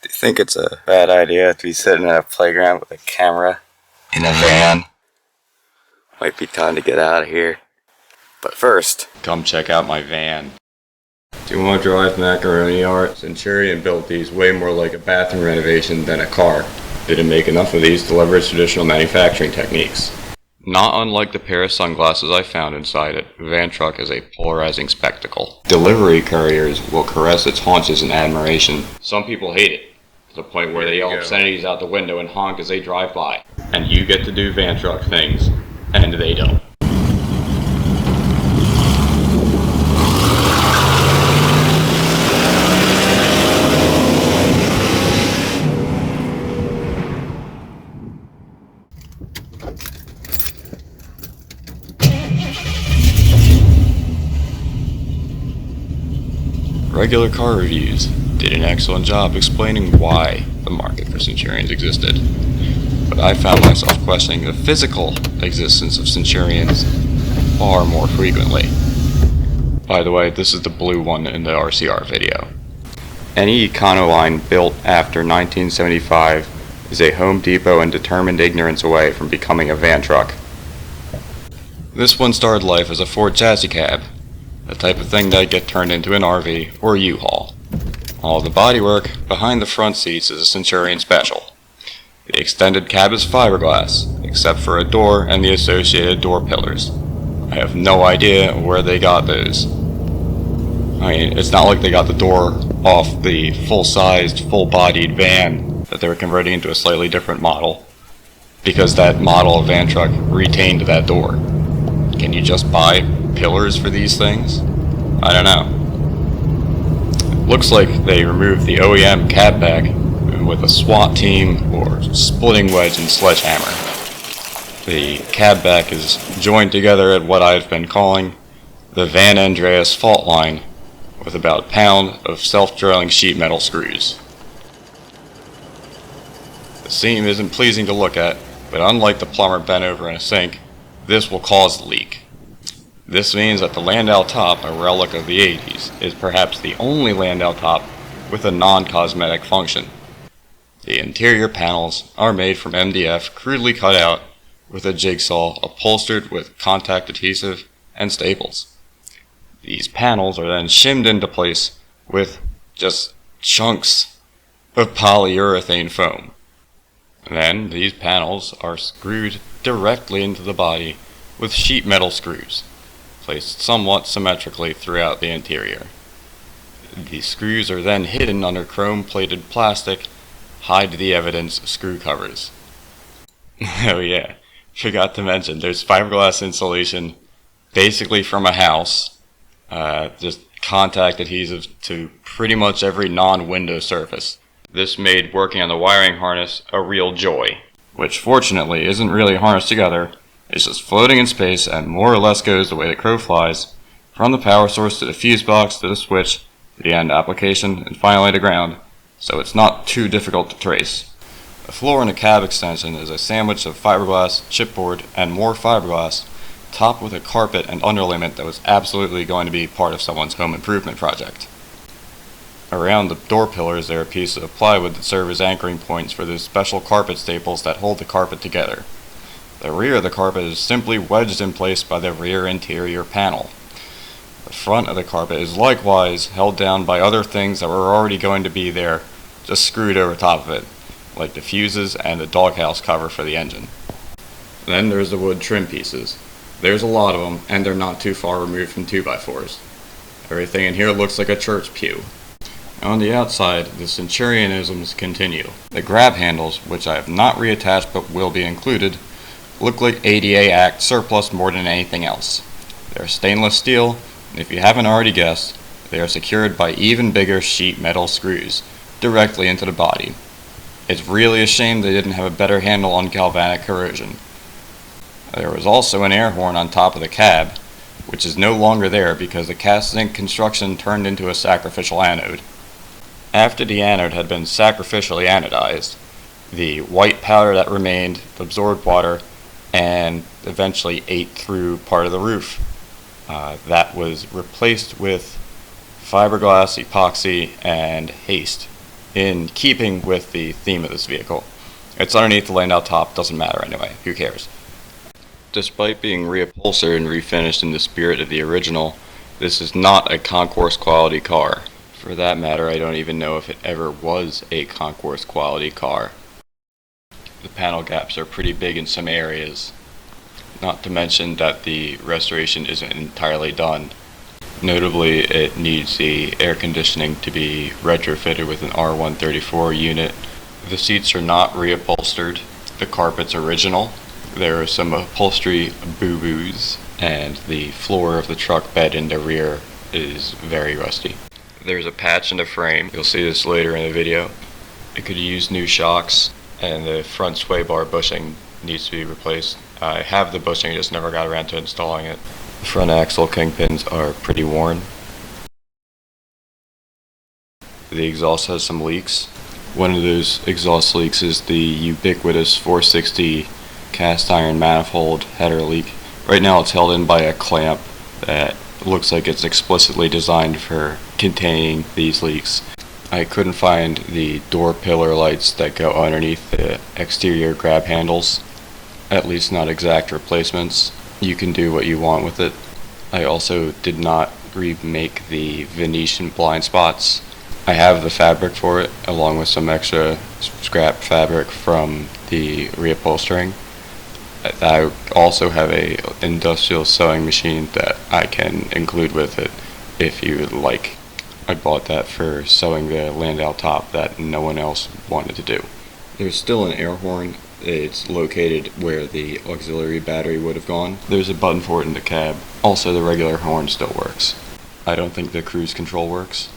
Do you think it's a bad idea to be sitting in a playground with a camera in a van? Might be time to get out of here. But first, come check out my van. Do you want to drive macaroni art? Centurion built these way more like a bathroom renovation than a car. Didn't make enough of these to leverage traditional manufacturing techniques. Not unlike the pair of sunglasses I found inside it, the van truck is a polarizing spectacle. Delivery couriers will caress its haunches in admiration. Some people hate it, to the point where they yell obscenities out the window and honk as they drive by. And you get to do van truck things, and they don't. Regular Car Reviews did an excellent job explaining why the market for Centurions existed, but I found myself questioning the physical existence of Centurions far more frequently. By the way, this is the blue one in the RCR video. Any Econoline built after 1975 is a Home Depot and determined ignorance away from becoming a van truck. This one started life as a Ford chassis cab, the type of thing that'd get turned into an RV or a U-Haul. All the bodywork behind the front seats is a Centurion special. The extended cab is fiberglass, except for a door and the associated door pillars. I have no idea where they got those. I mean, it's not like they got the door off the full-sized, full-bodied van that they were converting into a slightly different model, because that model of van truck retained that door. Can you just buy pillars for these things? I don't know. Looks like they removed the OEM cab back with a SWAT team or splitting wedge and sledgehammer. The cab back is joined together at what I've been calling the Van Andreas fault line with about a pound of self-drilling sheet metal screws. The seam isn't pleasing to look at, but unlike the plumber bent over in a sink, this will cause the leak. This means that the Landau top, a relic of the 80s, is perhaps the only Landau top with a non-cosmetic function. The interior panels are made from MDF crudely cut out with a jigsaw upholstered with contact adhesive and staples. These panels are then shimmed into place with just chunks of polyurethane foam. Then these panels are screwed directly into the body with sheet metal screws, placed somewhat symmetrically throughout the interior. The screws are then hidden under chrome-plated plastic, hide the evidence screw covers. Oh yeah, forgot to mention, there's fiberglass insulation basically from a house, just contact adhesive to pretty much every non-window surface. This made working on the wiring harness a real joy, which fortunately isn't really harnessed together. It's just floating in space and more or less goes the way the crow flies, from the power source to the fuse box to the switch to the end application and finally to ground, so it's not too difficult to trace. The floor in the cab extension is a sandwich of fiberglass, chipboard, and more fiberglass, topped with a carpet and underlayment that was absolutely going to be part of someone's home improvement project. Around the door pillars there are pieces of plywood that serve as anchoring points for those special carpet staples that hold the carpet together. The rear of the carpet is simply wedged in place by the rear interior panel. The front of the carpet is likewise held down by other things that were already going to be there, just screwed over top of it, like the fuses and the doghouse cover for the engine. Then there's the wood trim pieces. There's a lot of them, and they're not too far removed from 2x4s. Everything in here looks like a church pew. On the outside, the Centurionisms continue. The grab handles, which I have not reattached but will be included, look like ADA Act surplus more than anything else. They're stainless steel, and if you haven't already guessed, they are secured by even bigger sheet metal screws, directly into the body. It's really a shame they didn't have a better handle on galvanic corrosion. There was also an air horn on top of the cab, which is no longer there because the cast zinc construction turned into a sacrificial anode. After the anode had been sacrificially anodized, the white powder that remained absorbed water and eventually ate through part of the roof. That was replaced with fiberglass, epoxy, and haste. in keeping with the theme of this vehicle. It's underneath the Landau top, doesn't matter anyway, who cares. Despite being reupholstered and refinished in the spirit of the original, this is not a concourse quality car. For that matter, I don't even know if it ever was a concourse quality car. The panel gaps are pretty big in some areas, not to mention that the restoration isn't entirely done. Notably, it needs the air conditioning to be retrofitted with an R134 unit. The seats are not reupholstered. The carpet's original. There are some upholstery boo-boos, and the floor of the truck bed in the rear is very rusty. There's a patch in the frame. You'll see this later in the video. It could use new shocks, and the front sway bar bushing needs to be replaced. I have the bushing, I just never got around to installing it. The front axle kingpins are pretty worn. The exhaust has some leaks. One of those exhaust leaks is the ubiquitous 460 cast iron manifold header leak. Right now it's held in by a clamp that looks like it's explicitly designed for containing these leaks. I couldn't find the door pillar lights that go underneath the exterior grab handles, at least not exact replacements. You can do what you want with it. I also did not remake the Venetian blind spots. I have the fabric for it, along with some extra scrap fabric from the reupholstering. I also have a industrial sewing machine that I can include with it if you would like. I bought that for sewing the Landau top that no one else wanted to do. There's still an air horn. It's located where the auxiliary battery would have gone. There's a button for it in the cab. Also, the regular horn still works. I don't think the cruise control works,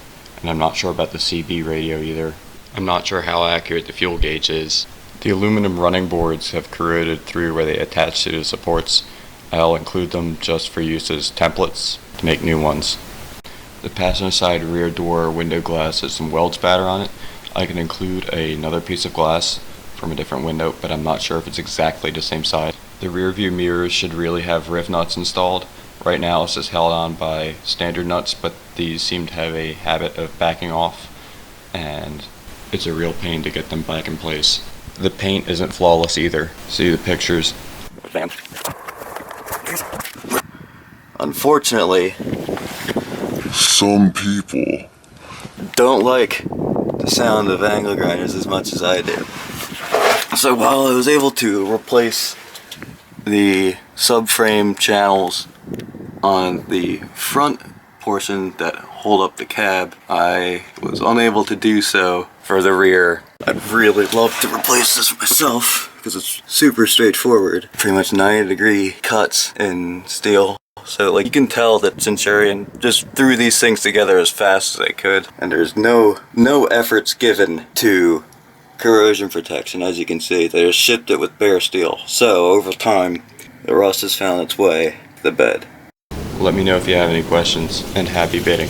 and I'm not sure about the CB radio either. I'm not sure how accurate the fuel gauge is. The aluminum running boards have corroded through where they attach to the supports. I'll include them just for use as templates to make new ones. The passenger side rear door window glass has some weld spatter on it. I can include another piece of glass from a different window, but I'm not sure if it's exactly the same side. The rear view mirrors should really have riv nuts installed. Right now it's just held on by standard nuts, but these seem to have a habit of backing off, and it's a real pain to get them back in place. The paint isn't flawless either. See the pictures. Bam. Unfortunately, some people don't like the sound of angle grinders as much as I do. So while I was able to replace the subframe channels on the front portion that hold up the cab, I was unable to do so for the rear. I'd really love to replace this myself because it's super straightforward. Pretty much 90-degree cuts in steel. So like you can tell that Centurion just threw these things together as fast as they could, and there's no efforts given to corrosion protection. As you can see, they just shipped it with bare steel. So over time, the rust has found its way to the bed. Let me know if you have any questions, and happy bidding.